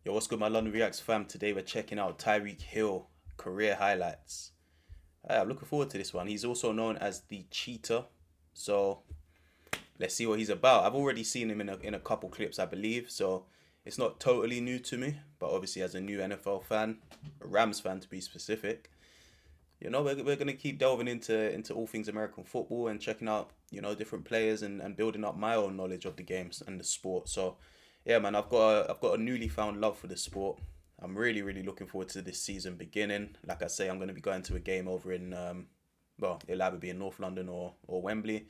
Yo, what's good, my London Reacts fam? Today we're checking out Tyreek Hill career highlights. I'm looking forward to this one. He's also known as the Cheetah, so let's see what he's about. I've already seen him in a couple clips, I believe, so it's not totally new to me. But obviously, as a new NFL fan, a Rams fan to be specific, you know, we're gonna keep delving into all things American football and checking out, you know, different players and building up my own knowledge of the games and the sport. So yeah, man, I've got a newly found love for the sport. I'm really looking forward to this season beginning. Like I say, I'm going to be going to a game over in well, it'll either be in North London or Wembley.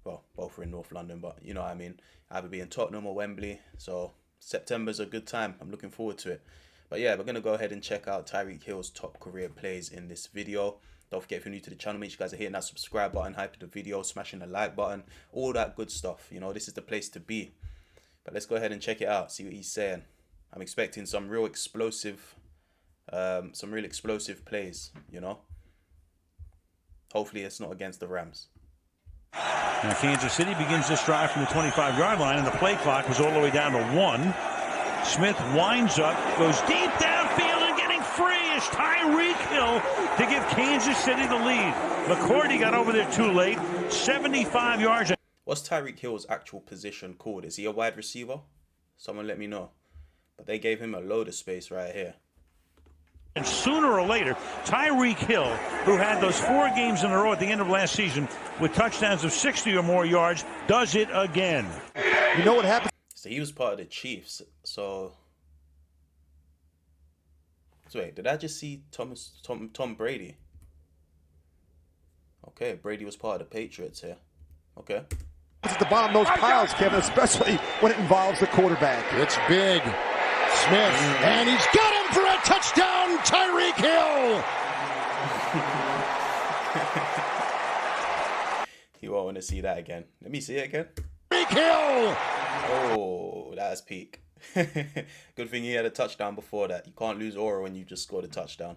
Well, both are in North London, but you know what I mean. Either be in Tottenham or Wembley. So September's a good time. I'm looking forward to it. But yeah, we're going to go ahead and check out Tyreek Hill's top career plays in this video. Don't forget, if you're new to the channel, make sure you guys are hitting that subscribe button, hyping the video, smashing the like button, all that good stuff. You know, this is the place to be. But let's go ahead and check it out, see what he's saying. I'm expecting some real explosive plays, you know. Hopefully it's not against the Rams. Now Kansas City begins this drive from the 25-yard line, and the play clock was all the way down to 1. Smith winds up, goes deep downfield, and getting free is Tyreek Hill to give Kansas City the lead. McCourty got over there too late, 75 yards. What's Tyreek Hill's actual position called? Is he a wide receiver? Someone let me know. But they gave him a load of space right here. And sooner or later, Tyreek Hill, who had those 4 games in a row at the end of last season with touchdowns of 60 or more yards, does it again. You know what happened? So he was part of the Chiefs. So wait, did I just see Tom Brady? Okay, Brady was part of the Patriots here. Okay. At the bottom of those piles, Kevin, especially when it involves the quarterback. It's big. Smith, and he's got him for a touchdown, Tyreek Hill! You won't want to see that again. Let me see it again. Tyreek Hill! Oh, that's peak. Good thing he had a touchdown before that. You can't lose aura when you just scored a touchdown.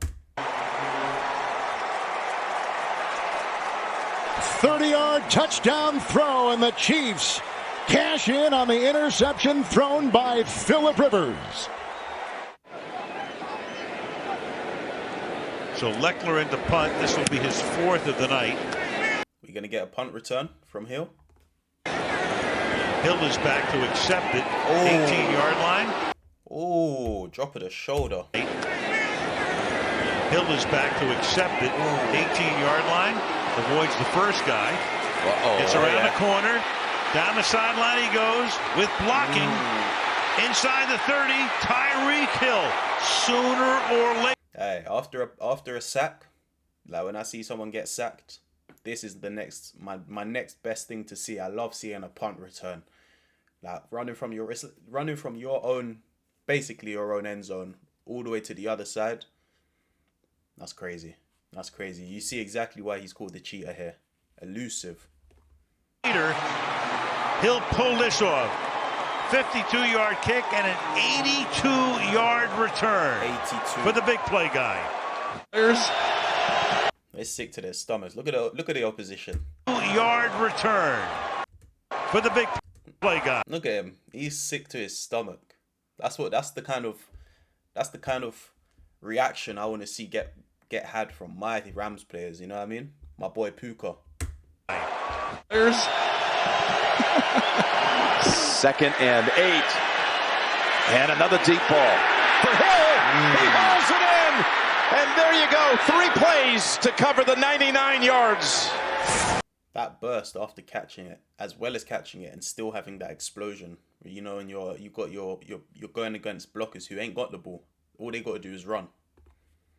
30-yard touchdown throw, and the Chiefs cash in on the interception thrown by Phillip Rivers. So Leckler into punt. This will be his 4th of the night. We're going to get a punt return from Hill. Hill is back to accept it. 18-yard line. Oh, drop of the shoulder. Hill is back to accept it. 18-yard line. Avoids the first guy. Gets around the corner. Down the sideline he goes with blocking. Inside the 30, Tyreek Hill. Sooner or later. Hey, after a sack, like when I see someone get sacked, this is the next my next best thing to see. I love seeing a punt return, like running from your own, basically your own end zone, all the way to the other side. That's crazy. That's crazy. You see exactly why he's called the Cheetah here. Elusive. He'll pull this off. 52-yard kick and an 82-yard return 82 for the big play guy. They're sick to their stomachs. Look at the opposition. 2-yard return for the big play guy. Look at him. He's sick to his stomach. That's the kind of reaction I want to see get had from my Rams players. You know what I mean? My boy Puka. Second and 8. And another deep ball for Hill. He hauls it in. And there you go. 3 plays to cover the 99 yards. That burst after catching it, as well as catching it and still having that explosion. You know, and you're going against blockers who ain't got the ball. All they got to do is run.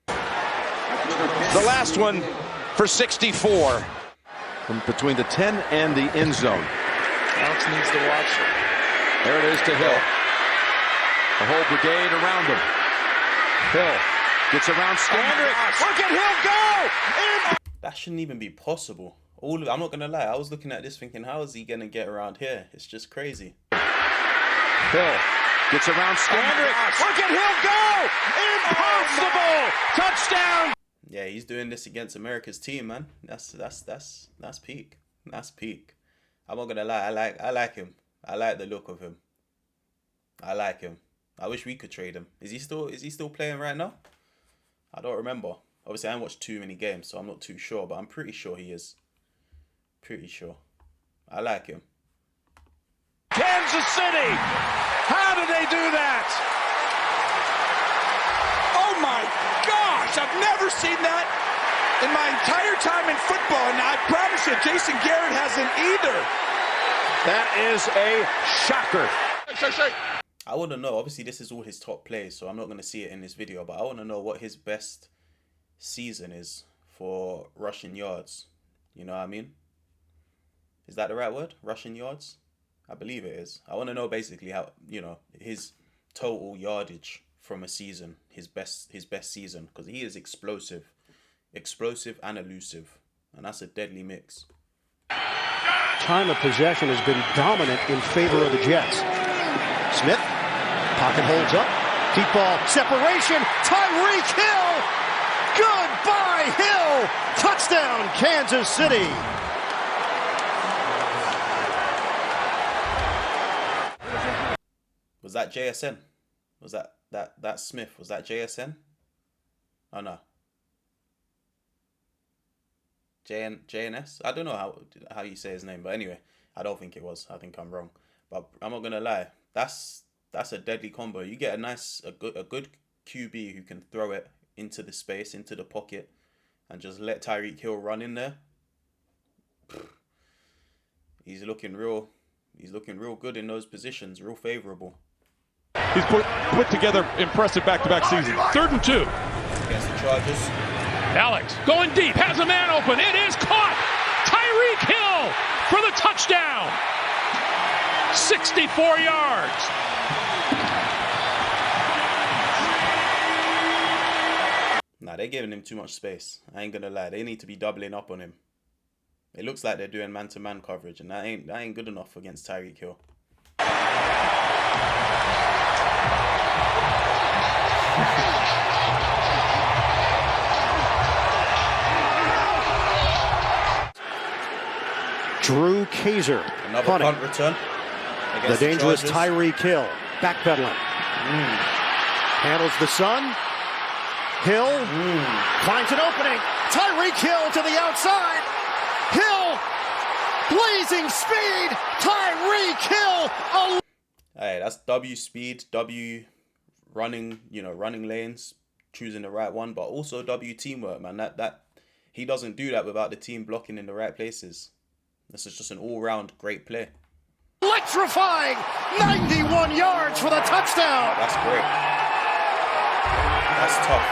The last one for 64. From between the 10 and the end zone. Alex needs to watch. There it is to Hill. The whole brigade around him. Hill gets around Standard. Look at Hill go! That shouldn't even be possible. I'm not going to lie. I was looking at this thinking, how is he going to get around here? It's just crazy. Hill gets around Standard. Look at Hill go! Impossible! Touchdown! Yeah, he's doing this against America's team, man. That's peak. That's peak. I'm not gonna lie. I like him. I like the look of him. I like him. I wish we could trade him. Is he still playing right now? I don't remember. Obviously, I haven't watched too many games, so I'm not too sure, but I'm pretty sure he is. Pretty sure. I like him. Kansas City! How did they do that? Oh my gosh! I've never seen that in my entire time in football, and I promise you, Jason Garrett hasn't either. That is a shocker. I want to know, obviously this is all his top plays, so I'm not going to see it in this video, but I want to know what his best season is for rushing yards. You know what I mean? Is that the right word? Rushing yards? I believe it is. I want to know basically how, you know, his total yardage from a season, his best season, because he is explosive and elusive, and that's a deadly mix. Time of possession has been dominant in favor of the Jets. Smith, pocket holds up, deep ball, separation, Tyreek Hill! Goodbye, Hill! Touchdown, Kansas City! Was that JSN? Was that Smith? Was that JSN? Oh no. JNS? I don't know how you say his name, but anyway, I don't think it was. I think I'm wrong. But I'm not gonna lie. That's a deadly combo. You get a good QB who can throw it into the space, into the pocket, and just let Tyreek Hill run in there. He's looking real good in those positions, real favorable. He's put together impressive back-to-back seasons. 3rd and 2. Against the Chargers. Alex going deep, has a man open. It is caught. Tyreek Hill for the touchdown. 64 yards. Nah, they're giving him too much space. I ain't gonna lie. They need to be doubling up on him. It looks like they're doing man-to-man coverage, and that ain't good enough against Tyreek Hill. Drew Kaiser. Another punting. punt return. The dangerous Tyreek Hill. Backpedaling. Handles the sun. Hill finds an opening. Tyreek Hill to the outside. Hill. Blazing speed. Tyreek Hill. Hey, that's W speed, W running, running lanes, choosing the right one, but also W teamwork, man. That he doesn't do that without the team blocking in the right places. This is just an all-round great play. Electrifying 91 yards for the touchdown. That's great. That's tough.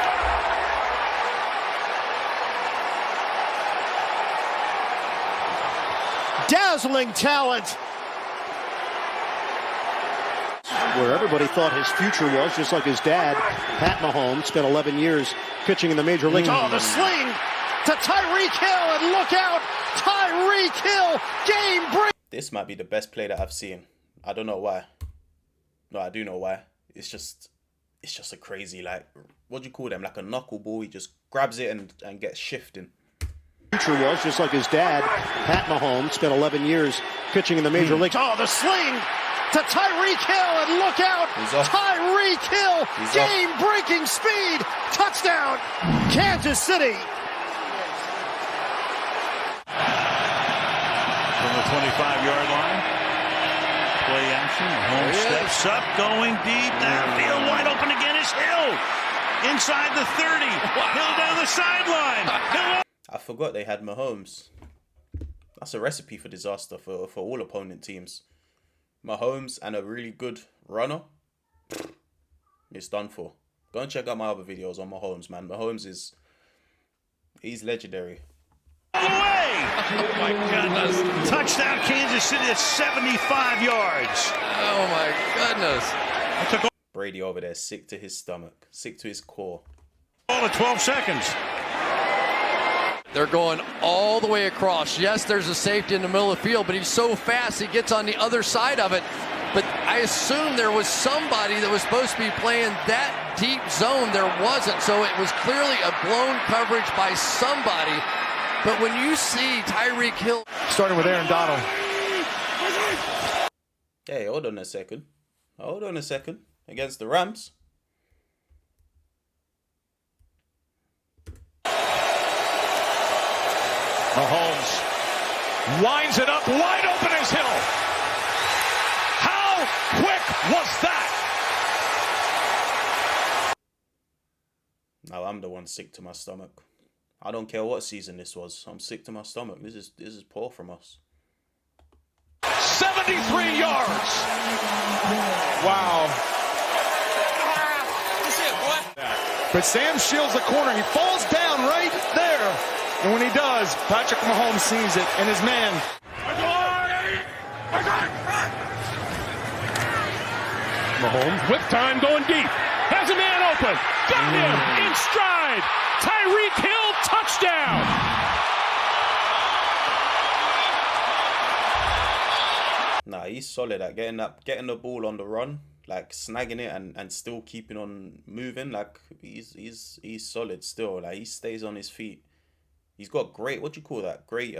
Dazzling talent. Where everybody thought his future was, just like his dad, Pat Mahomes, spent 11 years pitching in the major leagues. Oh, the sling to Tyreek Hill, and look out, Tyreek Hill, game break. This might be the best play that I've seen. I don't know why. No, I do know why. It's just a crazy, like, what do you call them? Like a knuckleball. He just grabs it and gets shifting. Future was, just like his dad, Pat Mahomes, spent 11 years pitching in the major leagues. Oh, the sling to Tyreek Hill, and look out, Tyreek Hill, game-breaking speed, touchdown, Kansas City. From the 25-yard line, play action, Mahomes steps up, going deep, downfield, wide open again is Hill, inside the 30, Hill down the sideline. I forgot they had Mahomes. That's a recipe for disaster for all opponent teams. Mahomes and a really good runner, it's done for. Go and check out my other videos on Mahomes, man. Mahomes he's legendary. Away! Oh my goodness. Touchdown Kansas City at 75 yards. Oh my goodness. Brady over there, sick to his stomach, sick to his core. All of 12 seconds. They're going all the way across. Yes, there's a safety in the middle of the field, but he's so fast he gets on the other side of it. But I assume there was somebody that was supposed to be playing that deep zone. There wasn't, so it was clearly a blown coverage by somebody. But when you see Tyreek Hill... Starting with Aaron Donald. Hey, hold on a second. against the Rams. Mahomes winds it up, wide open as Hill. How quick was that? Now I'm the one sick to my stomach. I don't care what season this was. I'm sick to my stomach. This is poor from us. 73 yards. Wow. But Sam shields the corner. He falls down right there. And when he does, Patrick Mahomes sees it, and his man. Mahomes with time going deep. Has a man open. Got him in stride. Tyreek Hill touchdown. Nah, he's solid at getting the ball on the run, like snagging it and still keeping on moving. Like he's solid still. Like he stays on his feet. He's got great, what do you call that? Great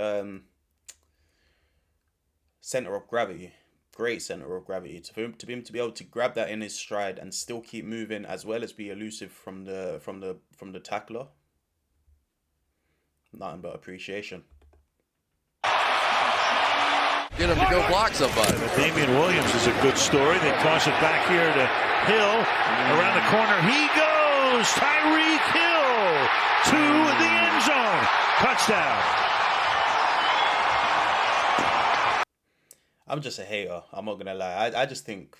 center of gravity. Great center of gravity. For him to be able to grab that in his stride and still keep moving, as well as be elusive from the tackler. Nothing but appreciation. Get him to go block somebody. Damian Williams is a good story. They toss it back here to Hill. Around the corner he goes. Tyreek Hill to the end zone. Touchdown. I'm just a hater. I'm not gonna lie. I just think,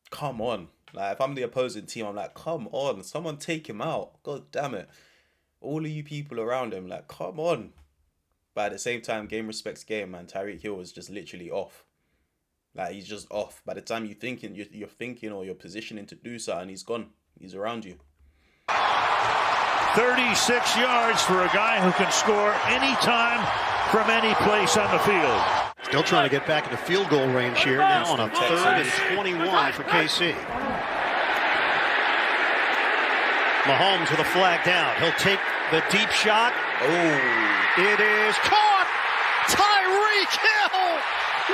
come on. Like if I'm the opposing team, I'm like, come on, someone take him out. God damn it. All of you people around him, like, come on. But at the same time, game respects game, man. Tyreek Hill was just literally off. Like he's just off. By the time you're thinking or you're positioning to do something, he's gone. He's around you. 36 yards for a guy who can score anytime from any place on the field. Still trying to get back into field goal range here. Now on a 3rd and 21 for KC. Mahomes with a flag down. He'll take the deep shot. Oh. It is caught! Tyreek Hill!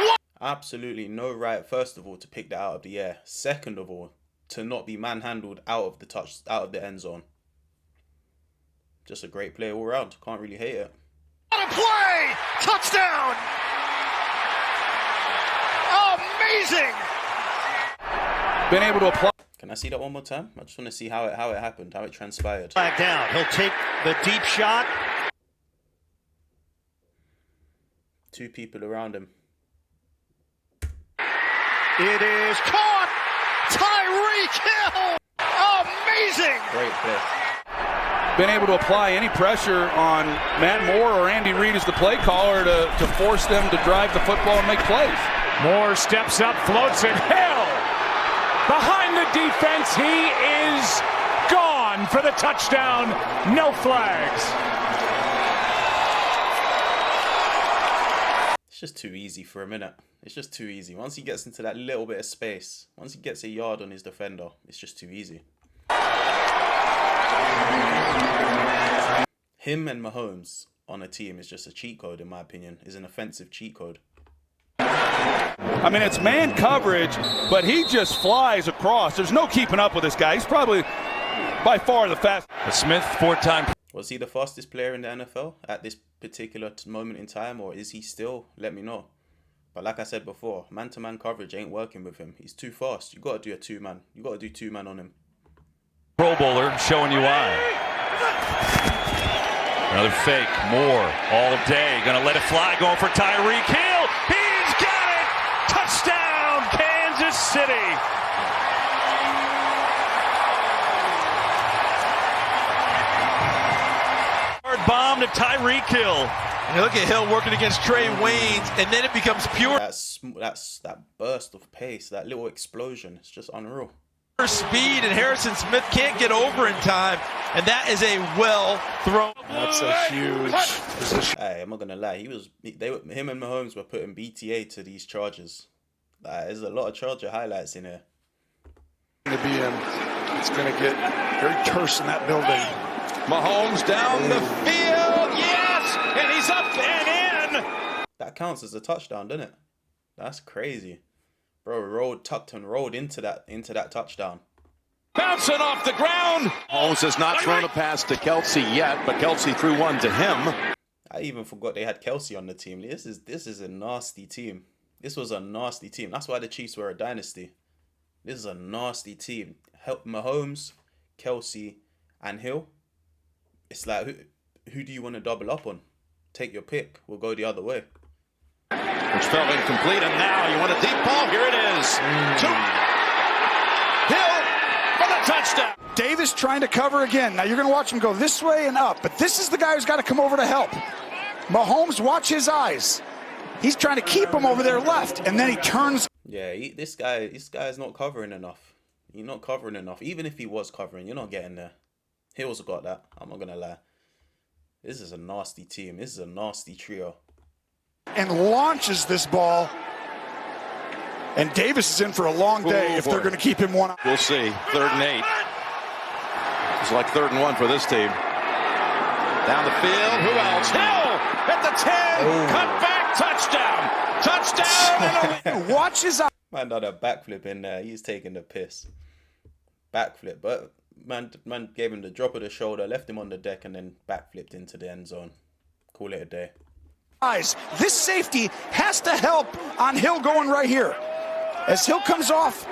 What? Absolutely no right, first of all, to pick that out of the air. Second of all, to not be manhandled out of the end zone. Just a great play all around. Can't really hate it. What a play! Touchdown! Amazing! Been able to apply. Can I see that one more time? I just want to see how it happened, how it transpired. Flag down. He'll take the deep shot. Two people around him. It is caught! Tyreek Hill! Amazing! Great play. Been able to apply any pressure on Matt Moore or Andy Reid as the play caller to force them to drive the football and make plays. Moore steps up, floats it. Hill behind the defense. He is gone for the touchdown. No flags. It's just too easy for a minute. It's just too easy. Once he gets into that little bit of space, once he gets a yard on his defender, it's just too easy. Him and Mahomes on a team is just a cheat code, in my opinion. Is an offensive cheat code. I mean, it's man coverage, but he just flies across. There's no keeping up with this guy. He's probably by far the fastest. Smith, 4-time. Was he the fastest player in the NFL at this particular moment in time, or is he still? Let me know. But like I said before, man-to-man coverage ain't working with him. He's too fast. You got to do a two-man. You got to do two-man on him. Pro Bowler showing you why. Another fake. Moore all day. Going to let it fly. Going for Tyreek Hill. He's got it. Touchdown, Kansas City. Hard bomb to Tyreek Hill. And look at Hill working against Trey Waynes, and then it becomes pure That burst of pace, that little explosion. It's just unreal. speed, and Harrison Smith can't get over in time, and that is a well thrown. That's a huge position. Hey, I'm not gonna lie. Him and Mahomes were putting BTA to these charges. There's a lot of Charger highlights in here. To be in, it's gonna get very terse in that building. Mahomes down the field, yes, and he's up and in. That counts as a touchdown, doesn't it? That's crazy. Bro, tucked and rolled into that touchdown. Bouncing off the ground. Holmes has not thrown a pass to Kelsey yet, but Kelsey threw one to him. I even forgot they had Kelsey on the team. This is a nasty team. This was a nasty team. That's why the Chiefs were a dynasty. This is a nasty team. Help Mahomes, Kelsey, and Hill. It's like, who do you want to double up on? Take your pick. We'll go the other way. Which fell incomplete, and now you want a deep ball. Here it is. Hill for the touchdown. Davis trying to cover again. Now you're going to watch him go this way and up, but this is the guy who's got to come over to help. Mahomes, watch his eyes. He's trying to keep him over there left, and then he turns. Yeah, this guy's not covering enough. You're not covering enough. Even if he was covering, you're not getting there. Hill's got that. I'm not going to lie. This is a nasty team. This is a nasty trio. And launches this ball. And Davis is in for a long day if they're going to keep him one. We'll see. 3rd and 8. It's like 3rd and 1 for this team. Down the field. Who else? Hill at the 10. Cut back. Touchdown. Watch his eyes. Man done a backflip in there. He's taking the piss. Backflip. But man gave him the drop of the shoulder, left him on the deck, and then backflipped into the end zone. Call it a day. This safety has to help on Hill going right here. As Hill comes off,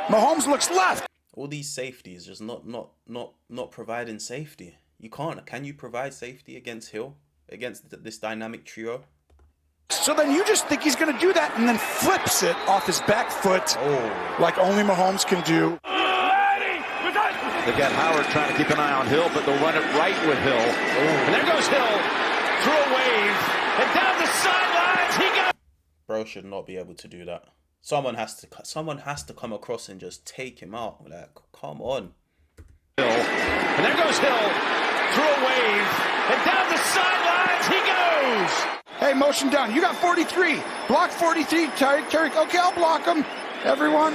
Mahomes looks left. All these safeties just not providing safety. You can't. Can you provide safety against Hill? Against this dynamic trio? So then you just think he's going to do that and then flips it off his back foot like only Mahomes can do. They've got Howard trying to keep an eye on Hill, but they'll run it right with Hill. And there goes Hill through a wave and down the sidelines. He got. Bro should not be able to do that. Someone has to come across and just take him out. Like, come on. Hill. And there goes Hill through a wave and down the sidelines. He goes. Hey, motion down. You got 43. Block 43. Tyreek. Okay, I'll block him. Everyone.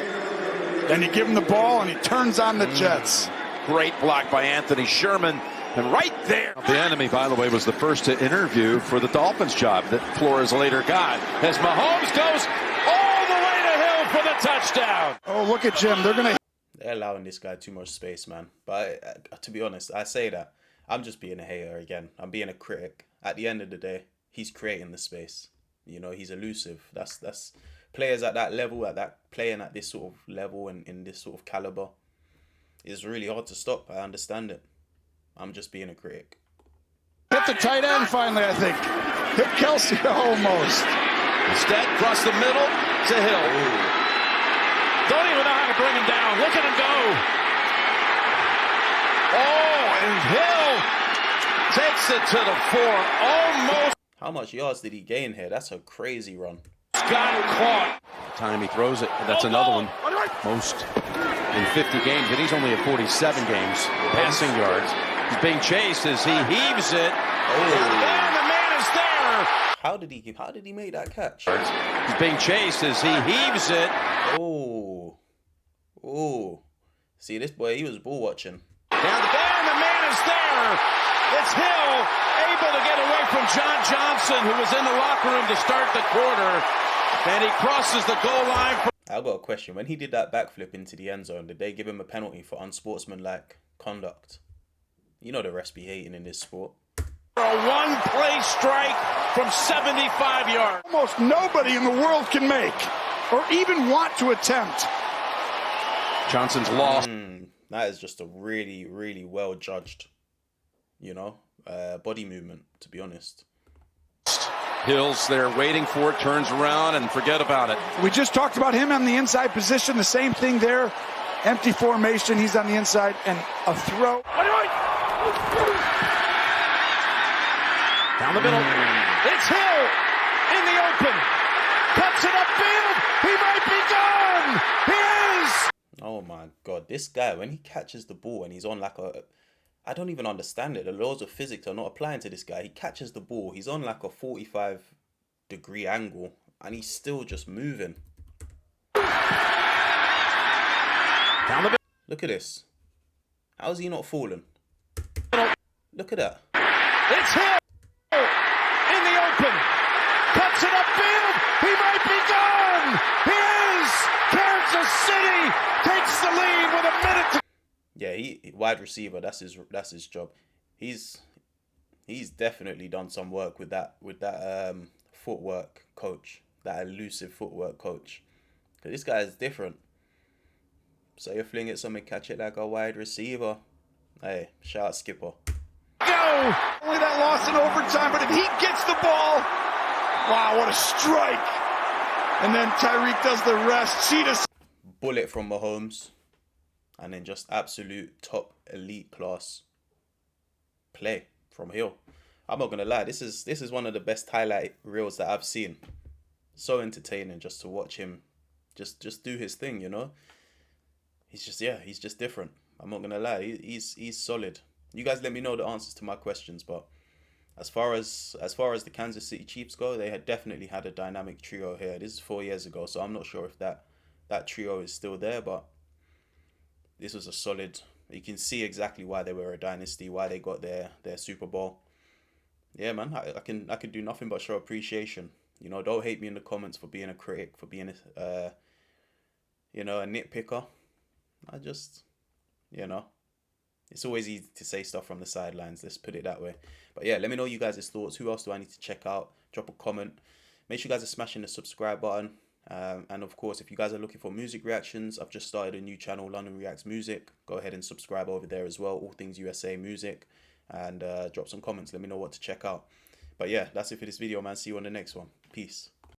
Then you give him the ball and he turns on the Jets. Great block by Anthony Sherman. And right there. The enemy, by the way, was the first to interview for the Dolphins job that Flores later got. As Mahomes goes all the way to Hill for the touchdown. Oh, look at Jim. They're allowing this guy too much space, man. But to be honest, I say that. I'm just being a hater again. I'm being a critic. At the end of the day, he's creating the space. You know, he's elusive. That's players at that level, playing at this sort of level and in this sort of caliber. It's really hard to stop. I understand it. I'm just being a critic. Hit the tight end finally, I think. Hit Kelsey almost. Instead, across the middle to Hill. Don't even know how to bring him down. Look at him go. Oh, and Hill takes it to the 4. Almost. How much yards did he gain here? That's a crazy run. Got caught. Time he throws it. That's another one. Most in 50 games, and he's only at 47 games. Passing yards. He's being chased as he heaves it. And the man is there. How did he make that catch? He's being chased as he heaves it. See, this boy, he was ball watching. Down the man is there. It's Hill able to get away from John Johnson, who was in the locker room to start the quarter. And he crosses the goal line. I've got a question. When he did that backflip into the end zone, did they give him a penalty for unsportsmanlike conduct? You know the rest be hating in this sport. A one-play strike from 75 yards. Almost nobody in the world can make or even want to attempt. Johnson's lost. That is just a really, really well judged, body movement, to be honest. Hill's there waiting for it, turns around and forget about it. We just talked about him on the inside position. The same thing there. Empty formation. He's on the inside and a throw. Down the middle. It's Hill in the open. Cuts it upfield. He might be gone. He is. Oh my God. This guy, when he catches the ball and he's on I don't even understand it. The laws of physics are not applying to this guy. He catches the ball. He's on like a 45-degree angle and he's still just moving. Down the middle. Look at this. How is he not falling? Look at that. It's Hill in the open. Cuts it upfield. He might be gone. He is. Yeah, he wide receiver. That's his job. He's definitely done some work with that footwork coach, that elusive footwork coach. Cause this guy is different. So you fling it, something catch it like a wide receiver. Hey, shout out Skipper. Go! Only that loss in overtime, but if he gets the ball, wow, what a strike! And then Tyreek does the rest. Cheetah. Bullet from Mahomes, and then just absolute top elite class play from Hill. I'm not gonna lie, this is one of the best highlight reels that I've seen. So entertaining just to watch him just do his thing, you know. He's just different. I'm not gonna lie, he's solid. You guys let me know the answers to my questions, but as far as the Kansas City Chiefs go, they had definitely had a dynamic trio here. This is 4 years ago, so I'm not sure if that trio is still there, but this was a solid. You can see exactly why they were a dynasty, why they got their Super Bowl. Yeah, man, I can do nothing but show appreciation. You know, don't hate me in the comments for being a critic, for being a nitpicker. I just, it's always easy to say stuff from the sidelines. Let's put it that way. But yeah, let me know you guys' thoughts. Who else do I need to check out? Drop a comment. Make sure you guys are smashing the subscribe button. And of course, if you guys are looking for music reactions, I've just started a new channel, London Reacts Music. Go ahead and subscribe over there as well. All things USA music. And drop some comments. Let me know what to check out. But yeah, that's it for this video, man. See you on the next one. Peace.